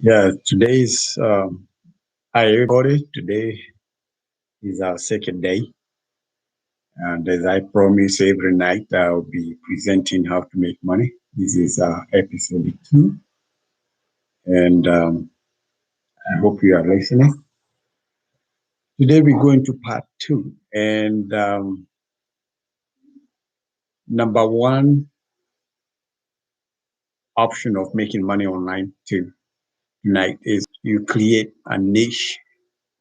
Yeah, today's hi everybody. Today is our second day, and as I promise, every night I'll be presenting how to make money. This is episode 2, and I hope you are listening. Today we go into part 2, and number one option of making money online tonight is you create a niche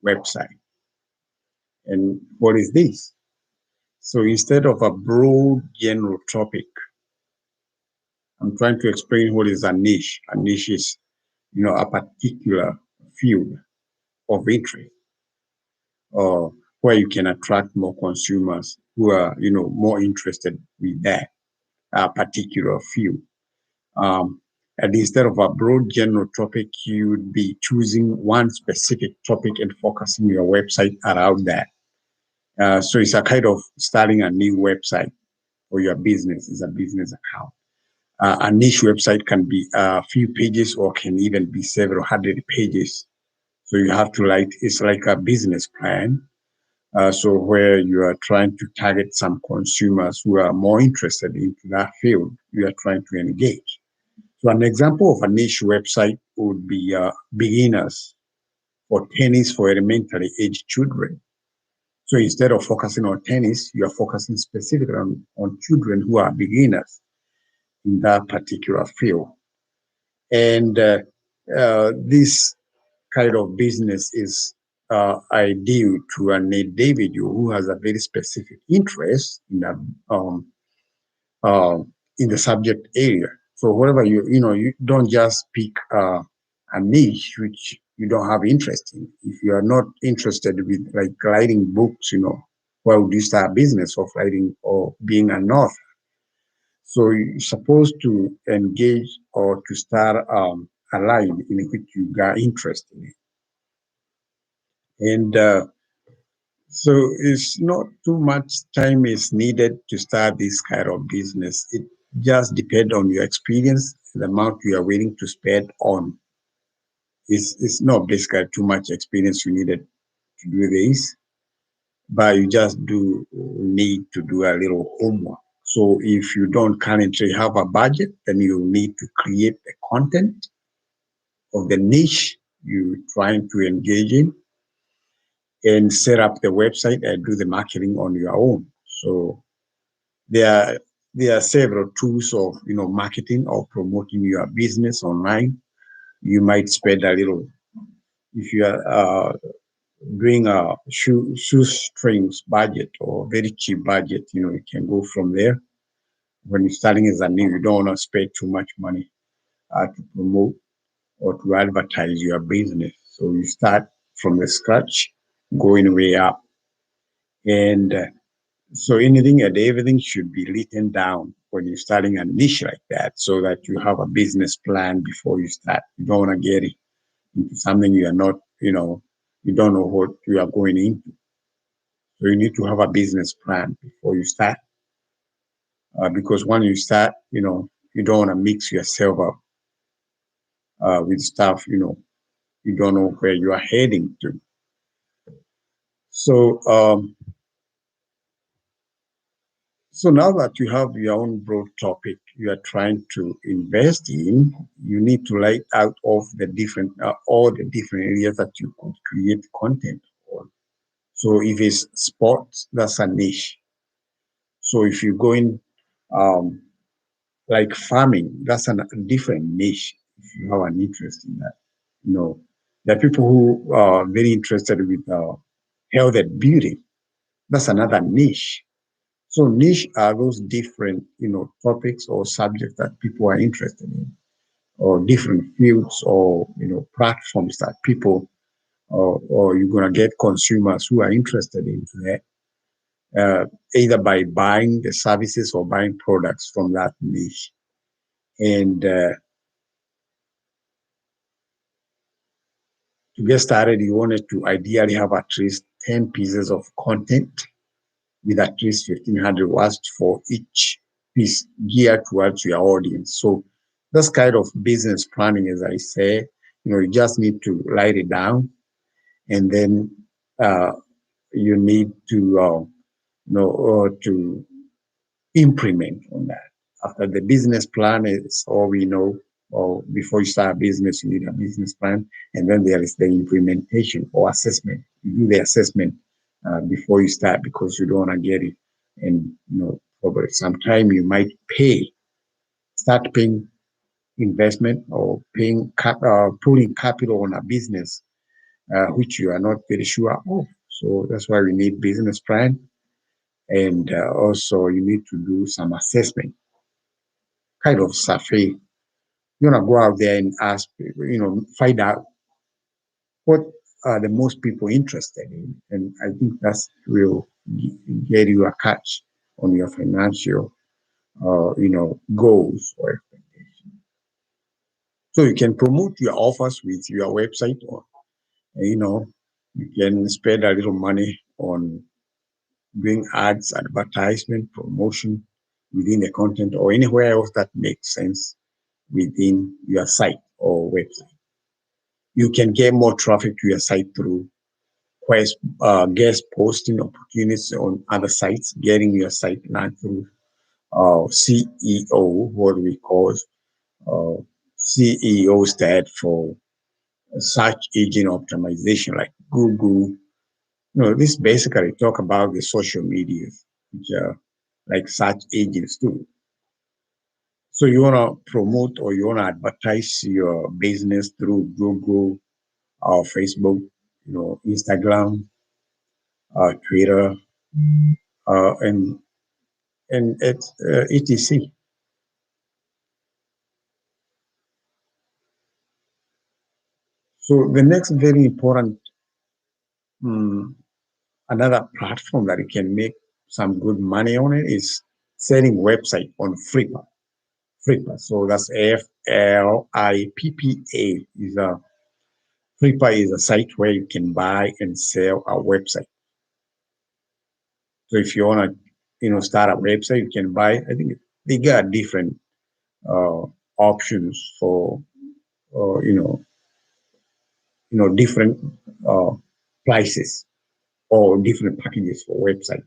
website. And what is this? So instead of a broad general topic, I'm trying to explain what is a niche. A niche is, a particular field of interest, or where you can attract more consumers who are, more interested with that particular field. And instead of a broad general topic, you would be choosing one specific topic and focusing your website around that. So it's a kind of starting a new website for your business. It's a business account. A niche website can be a few pages or can even be several hundred pages. So you have to it's like a business plan. So where you are trying to target some consumers who are more interested into that field you are trying to engage. So an example of a niche website would be beginners for tennis for elementary age children. So instead of focusing on tennis, you are focusing specifically on children who are beginners in that particular field. And this kind of business is ideal to an individual who has a very specific interest uh, in the subject area. So whatever you don't just pick a niche which you don't have interest in. If you are not interested with like writing books, why would you start a business of writing or being an author? So you're supposed to engage or to start a line in which you got interested in. And so it's not too much time is needed to start this kind of business. It just depends on your experience, the amount you are willing to spend on. It's not basically too much experience you needed to do this, but you just do need to do a little homework. So if you don't currently have a budget, then you need to create the content of the niche you're trying to engage in and set up the website and do the marketing on your own. So there are several tools of marketing or promoting your business online. You might spend a little if you are doing a shoestrings budget or very cheap budget. You can go from there. When you're starting as a new, you don't want to spend too much money to promote or to advertise your business. So you start from the scratch, going way up, and so anything and everything should be written down when you're starting a niche like that, so that you have a business plan before you start. You don't want to get into something you are not, you don't know what you are going into. So you need to have a business plan before you start, because when you start, you don't want to mix yourself up with stuff, you don't know where you are heading to. So So now that you have your own broad topic you are trying to invest in, you need to write out of the different all the different areas that you could create content on. So if it's sports, that's a niche. So if you're going um, like farming, that's a different niche. If you have an interest in that, there are people who are very interested with health and beauty. That's another niche. So niche are those different, topics or subjects that people are interested in, or different fields or platforms that people or you're gonna get consumers who are interested into that, either by buying the services or buying products from that niche. And to get started, you wanted to ideally have at least 10 pieces of content with at least 1,500 words for each piece geared towards your audience. So that's kind of business planning, as I say. You just need to write it down, and then uh, you need to to implement on that. After the business plan is all we know, or before you start a business, you need a business plan, and then there is the implementation or assessment. You do the assessment before you start because you don't want to get it, and over some time you might start paying investment or putting capital on a business which you are not very sure of. So that's why we need business plan, and also you need to do some assessment, kind of survey. You want to go out there and ask, find out what are the most people interested in, and I think that's will get you a catch on your financial, goals or expectations. So you can promote your offers with your website, or you know, you can spend a little money on doing ads, advertisement, promotion within the content or anywhere else that makes sense within your site or website. You can get more traffic to your site through guest posting opportunities on other sites, getting your site ranked through CEO, what we call CEO stand for search engine optimization, like Google. This basically talk about the social media, which are like search engines too. So you want to promote or you want to advertise your business through Google or Facebook, Instagram, Twitter, and etc. So the next very important, um, another platform that you can make some good money on it is selling website on FIVERR. FIVERR. So that's FLIPPA. FIVERR is a site where you can buy and sell a website. So if you want to, start a website, you can buy. I think they got different uh, options for, uh, you know, different uh, prices or different packages for website.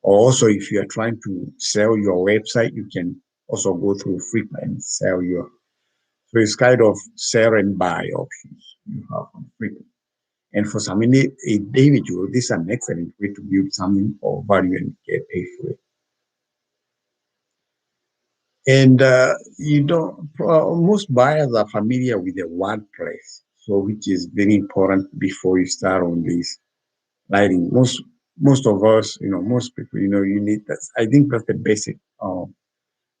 Or also, if you are trying to sell your website, you can also go through FIVERR and sell your. So it's kind of sell and buy options you have on FIVERR. And for some individual, this is an excellent way to build something of value and get paid for it. And most buyers are familiar with the WordPress, so which is very important before you start on this lighting. Most of us, most people, you need that. I think that's the basic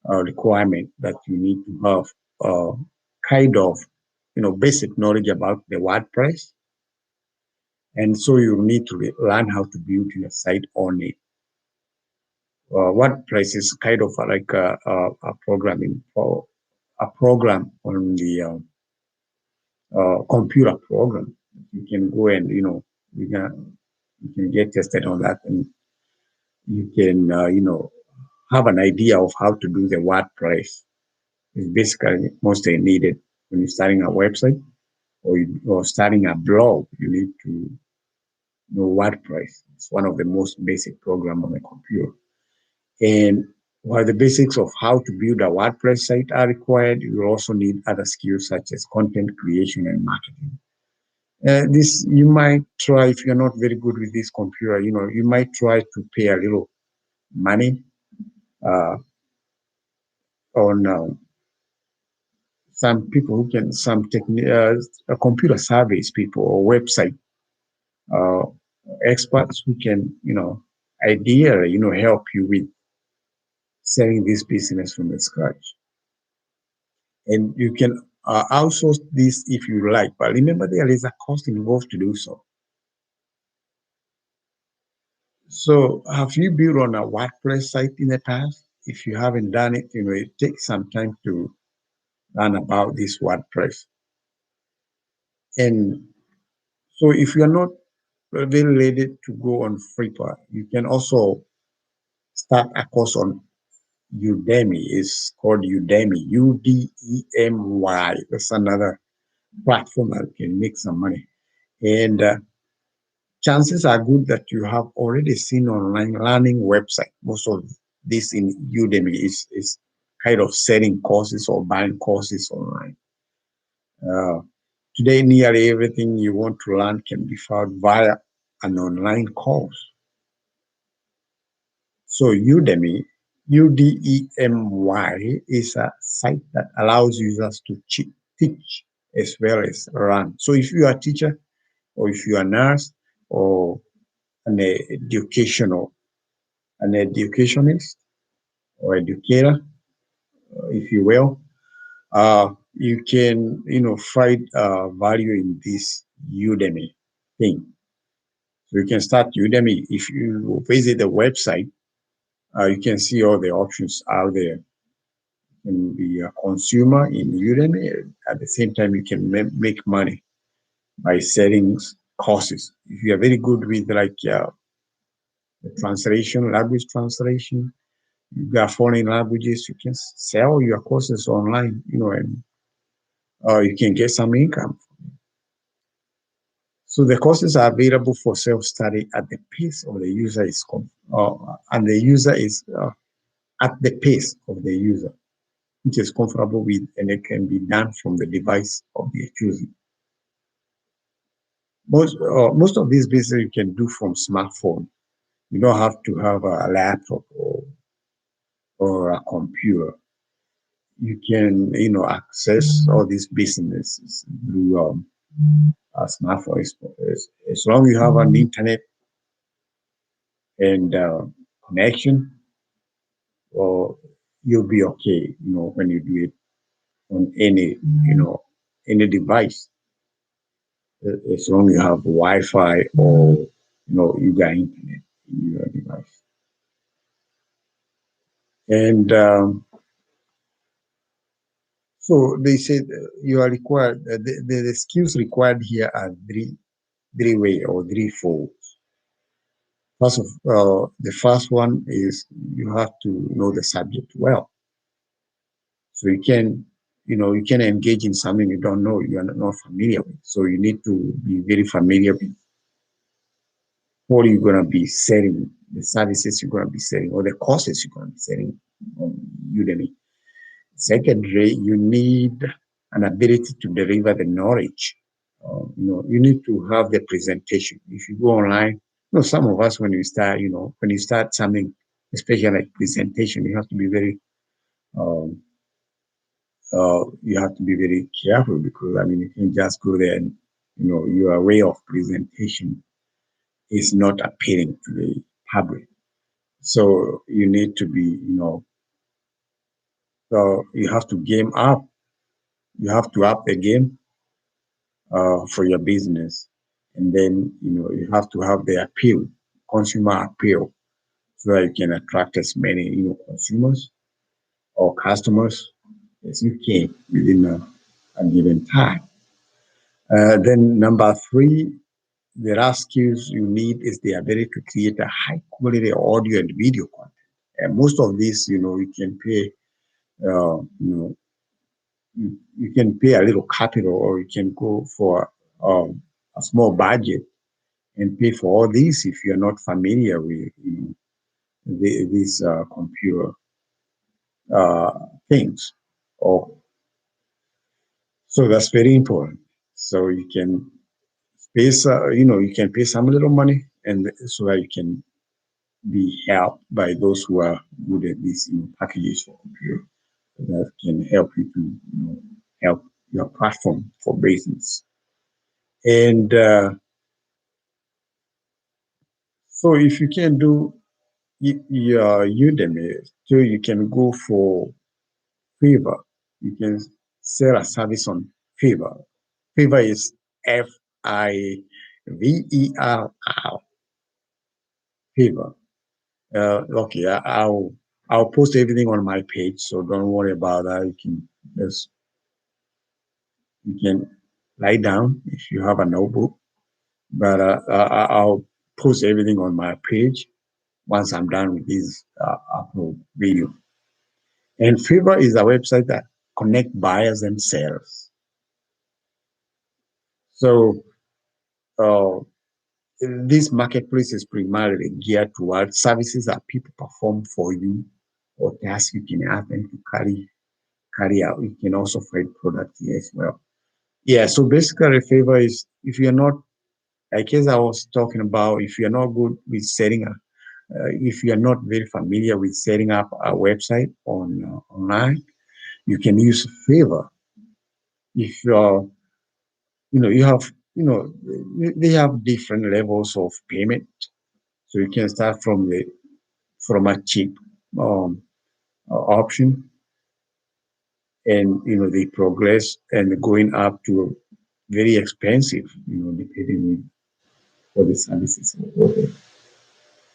requirement that you need to have, uh, kind of, basic knowledge about the WordPress, and so you need to learn how to build your site on it. WordPress is kind of like a programming for a program on the computer program. You can go and you can get tested on that, and you can have an idea of how to do the WordPress. It's basically mostly needed when you're starting a website or starting a blog. You need to know WordPress. It's one of the most basic program on the computer. And while the basics of how to build a WordPress site are required, you also need other skills such as content creation and marketing. This you might try if you're not very good with this computer. You might try to pay a little money uh, on some people who can computer service people or website uh, experts who can ideally help you with selling this business from the scratch. And you can outsource this if you like, but remember there is a cost involved to do so. So have you built on a WordPress site in the past? If you haven't done it, it takes some time to learn about this WordPress. And so if you're not very ready to go on FIVERR, you can also start a course on Udemy. It's called Udemy, Udemy. That's another platform that can make some money. And chances are good that you have already seen online learning website. Most of this in Udemy is kind of selling courses or buying courses online. Uh, Today, nearly everything you want to learn can be found via an online course. So Udemy, UDEMY, is a site that allows users to teach as well as learn. So if you are a teacher or if you are a nurse or an educational, an educationist or educator, if you will, you can, find value in this Udemy thing. So you can start Udemy. If you visit the website, you can see all the options out there. You can be a consumer in Udemy. At the same time, you can make money by selling courses. If you are very good with like the translation, language translation, you got foreign languages, you can sell your courses online, and you can get some income. So the courses are available for self-study at the pace of the user and the user is at the pace of the user, which is comfortable with, and it can be done from the device of their choosing. Most of these business you can do from smartphone. You don't have to have a laptop or a computer. You can, access all these businesses through a smartphone. As long as you have an internet and connection, or you'll be okay, when you do it on any device, as long as you have Wi-Fi or, you got internet in your device. And so they said you are required, the skills required here are three way or threefold. The first one is you have to know the subject well. So you can engage in something you don't know, you are not familiar with. So you need to be very familiar with what you're going to be selling, the services you're going to be selling, or the courses you're going to be selling on Udemy. Secondly, you need an ability to deliver the knowledge. You need to have the presentation. If you go online, some of us when you start something, especially like presentation, um, you have to be very careful because you can just go there and your way of presentation is not appealing to the public. So you need to be, so you have to game up. You have to up the game for your business, and then you have to have the appeal, consumer appeal, so that you can attract as many consumers or customers as you can within a given time. Then number three, the last skills you need is the ability to create a high quality audio and video content. And most of this, you can pay, you can pay a little capital, or you can go for a small budget and pay for all these if you're not familiar with these computer uh, things. Or so that's very important. So you can you can pay some little money, and so that you can be helped by those who are good at these packages for computer that can help you to help your platform for business. And so if you can do your Udemy, so you can go for FIVERR. You can sell a service on FIVERR. FIVERR is FIVERR. FIVERR. Okay, I'll post everything on my page, so don't worry about that. You can write down if you have a notebook, but I'll post everything on my page once I'm done with this upload video. And FIVERR is a website that connect buyers and sellers. So uh, this marketplace is primarily geared towards services that people perform for you or tasks you can ask them to carry out. You can also find products here as well. Yeah, so basically, favor is if you're not, like as I was talking about, if you're not good with setting up, if you're not very familiar with setting up a website online, you can use favor. If you have, they have different levels of payment, so you can start from a cheap um, option, and they progress and going up to very expensive, depending on the services or the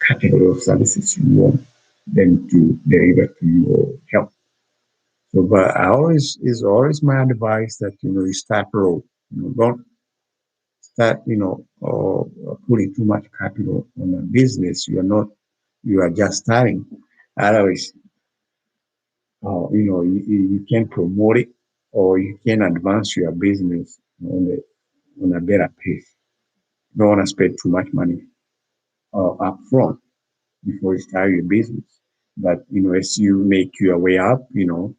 category of services you want them to deliver to you or help. So, but I always is always my advice that you start low. Don't start putting too much capital on a business. You are just starting. Otherwise, you can promote it or you can advance your business on a better pace. You don't want to spend too much money up front before you start your business. But as you make your way up, you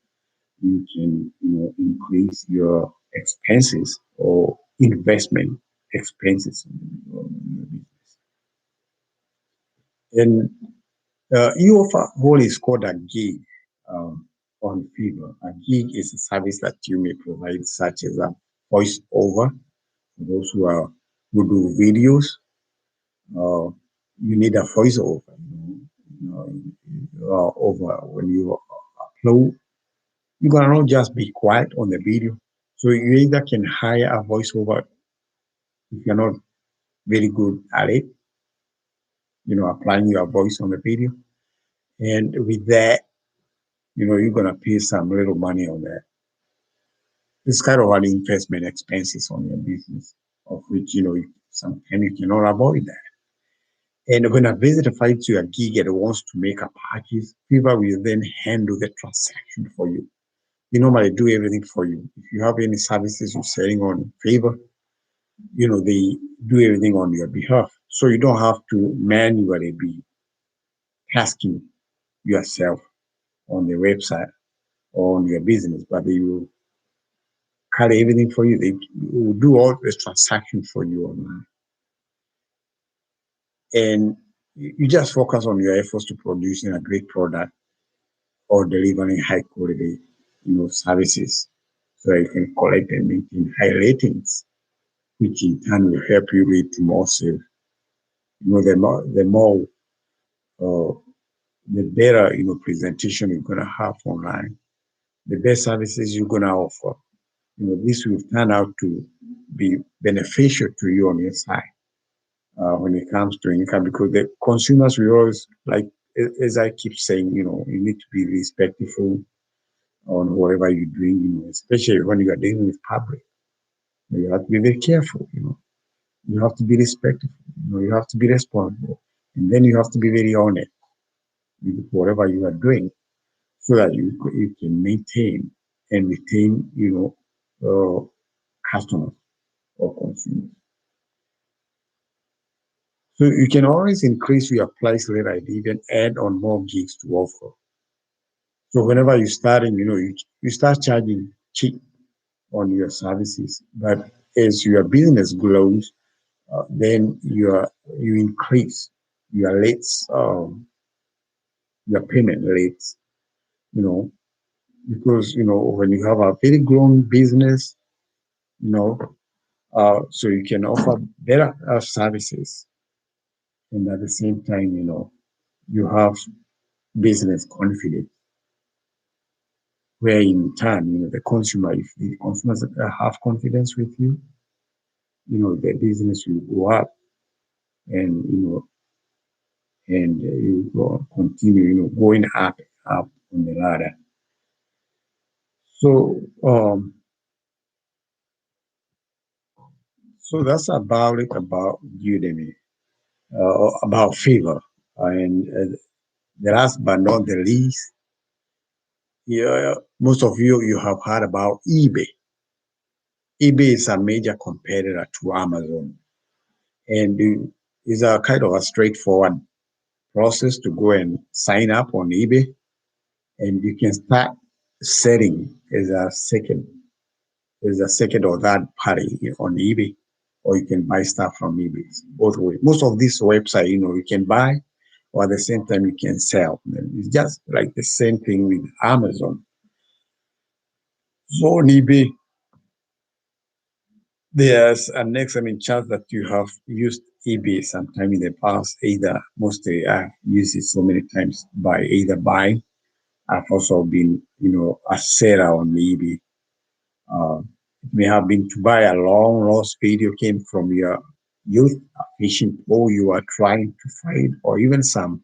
can increase your expenses or investment expenses on your business. And you offer what is called a gig on Fiverr. A gig is a service that you may provide, such as a voiceover for those who do videos. Uh, you need a voiceover, over when you upload. You're gonna not just be quiet on the video. So you either can hire a voiceover if you're not very good at it, applying your voice on the video. And with that, you're gonna pay some little money on that. It's kind of an investment expenses on your business, of which sometimes you cannot avoid that. And when a visitor finds you a gig and wants to make a purchase, Fiverr will then handle the transaction for you. You normally do everything for you. If you have any services you're selling on Fiverr, they do everything on your behalf. So you don't have to manually be tasking yourself on the website or on your business, but they will carry everything for you. They will do all the transactions for you online. And you just focus on your efforts to producing a great product or delivering high quality, services so you can collect and maintain high ratings, which in turn will help you lead to more sales. The more uh, the better presentation you're gonna have online, the best services you're gonna offer. This will turn out to be beneficial to you on your side when it comes to income, because the consumers will always like, as I keep saying, you need to be respectful on whatever you're doing, especially when you are dealing with public. You have to be very careful. You have to be respectful. You have to be responsible, and then you have to be very honest with whatever you are doing, so that you can maintain and retain, customers or consumers. So you can always increase your price later and even add on more gigs to offer. So whenever you're starting, you start charging cheap on your services, but as your business grows, then you increase your rates, your payment rates, you know, because when you have a very grown business, you know, so you can offer better services, and at the same time, you have business confidence, where in turn, the consumer, if the consumers have confidence with you, the business will go up, and you go continue, going up on the ladder. So, so that's about it about Udemy, about Fiverr, and the last but not the least, yeah, most of you have heard about eBay. eBay is a major competitor to Amazon, and it's a kind of a straightforward process to go and sign up on eBay, and you can start setting as a second or third party on eBay, or you can buy stuff from eBay. Both ways. Most of these websites, you can buy, or at the same time you can sell. And it's just like the same thing with Amazon. So on eBay, there's an excellent chance that you have used eBay sometime in the past. Either mostly I've used it so many times by either buying. I've also been, a seller on eBay. Uh, it may have been to buy a long lost video came from your youth, a fishing pole you are trying to find, or even some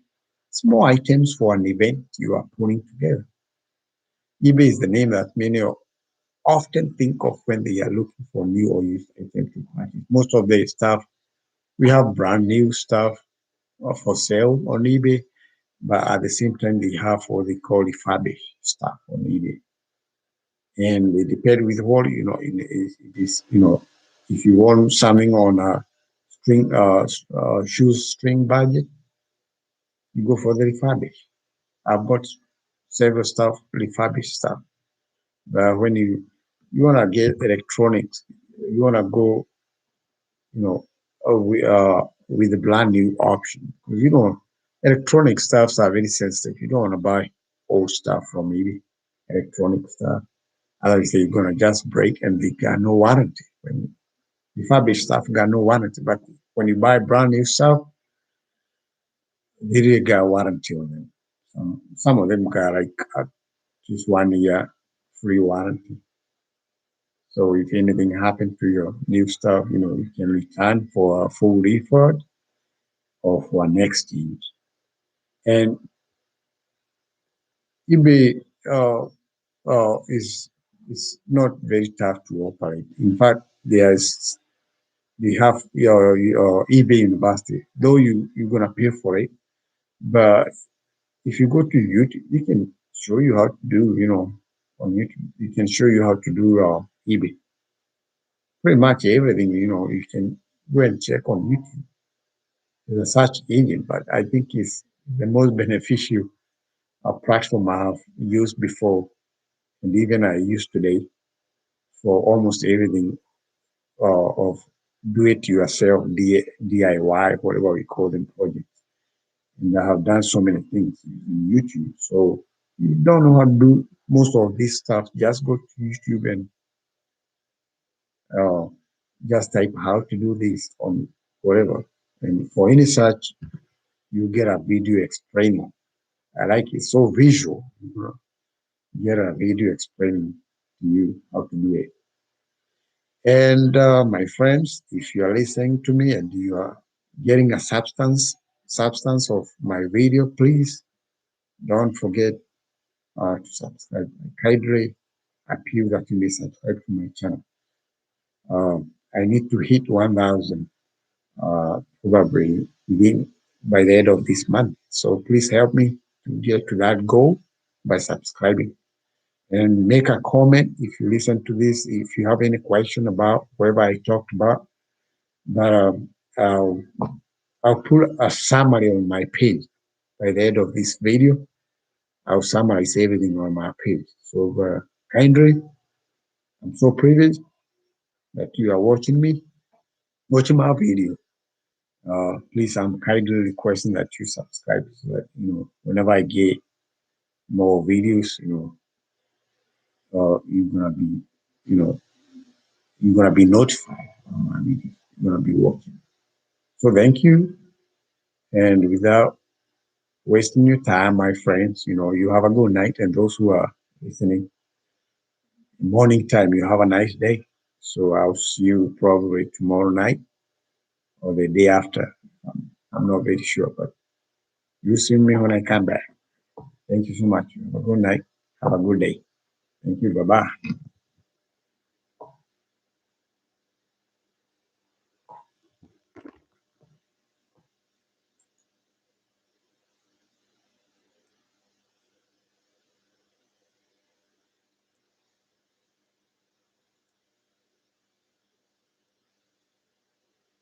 small items for an event you are putting together. eBay is the name that many often think of when they are looking for new or used items to purchase. Most of the stuff, we have brand new stuff for sale on eBay, but at the same time, they have what they call refurbished stuff on eBay. And it depends with what, it is, if you want something on a shoestring budget, you go for the refurbished. I've got several stuff, refurbished stuff. But when you want to get electronics, you want to go, with the brand new option. Because, electronic stuffs are very sensitive. You don't want to buy old stuff from maybe electronic stuff. Otherwise, they're going to just break and they got no warranty. When refurbished stuff got no warranty. But when you buy brand new stuff, they really got warranty on them. Some of them got like just 1 year free warranty. So if anything happened to your new stuff, you can return for a full refund or for next use. And eBay is not very tough to operate. In fact, they have your eBay University, though you're gonna pay for it. But if you go to YouTube, you can show you how to do, on YouTube, you can show you how to do eBay. Pretty much everything, you can go and check on YouTube. There's a search engine, but I think it's the most beneficial platform I have used before, and even I use today for almost everything of do-it-yourself, DIY, whatever we call them, projects. And I have done so many things in YouTube. So if you don't know how to do most of this stuff, just go to YouTube and uh, just type how to do this on whatever. And for any search, you get a video explaining. I like it so visual. You get a video explaining to you how to do it. And my friends, if you are listening to me and you are getting a substance of my video, please don't forget to subscribe. I kindly appeal that you may subscribe to my channel. I need to hit 1,000 probably by the end of this month. So please help me to get to that goal by subscribing. And make a comment if you listen to this, if you have any question about whatever I talked about. But I'll, I'll put a summary on my page by the end of this video. I'll summarize everything on my page. So kindly, I'm so privileged that you are watching my video. Please, I'm kindly requesting that you subscribe so that whenever I get more videos, you're gonna be, you know, you're gonna be notified on my videos. You're gonna be watching. So thank you, and without wasting your time, my friends, you have a good night, and those who are listening, morning time, you have a nice day. So I'll see you probably tomorrow night or the day after. I'm not very sure, but you see me when I come back. Thank you so much. Have a good night. Have a good day. Thank you. Bye bye.